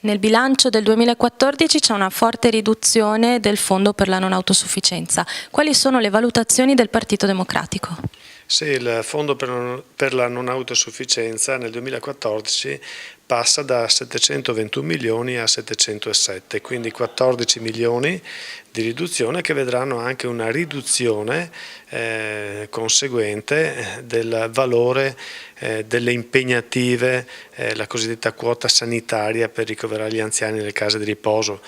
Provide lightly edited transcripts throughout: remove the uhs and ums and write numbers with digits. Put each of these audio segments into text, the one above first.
Nel bilancio del 2014 c'è una forte riduzione del fondo per la non autosufficienza. Quali sono le valutazioni del Partito Democratico? Sì, il fondo per la non autosufficienza nel 2014 passa da 721 milioni a 707, quindi 14 milioni di riduzione che vedranno anche una riduzione conseguente del valore delle impegnative, la cosiddetta quota sanitaria per ricoverare gli anziani nelle case di riposo,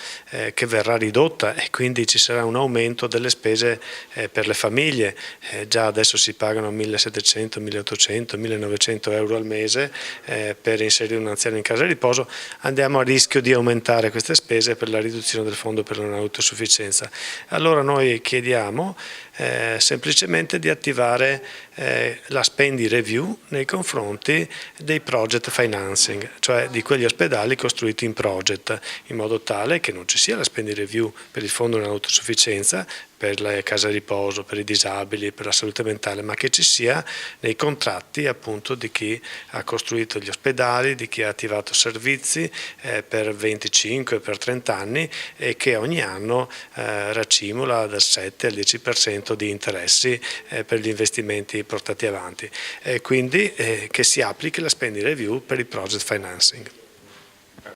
che verrà ridotta e quindi ci sarà un aumento delle spese per le famiglie. Già adesso si pagano 1.700, 1.800, 1.900 euro al mese per inserire un anziano in casa di riposo. Andiamo a rischio di aumentare queste spese per la riduzione del fondo per la non autosufficienza. Allora noi chiediamo semplicemente di attivare la spending review nei confronti dei project financing, cioè di quegli ospedali costruiti in project, in modo tale che non ci sia la spending review per il fondo non autosufficienza, per le case di riposo, per i disabili, per la salute mentale, ma che ci sia nei contratti appunto di chi ha costruito gli ospedali, di chi ha attivato servizi per 25, per 30 anni e che ogni anno racimola dal 7 al 10% di interessi per gli investimenti portati avanti. Quindi che si applichi la spending review per il project financing.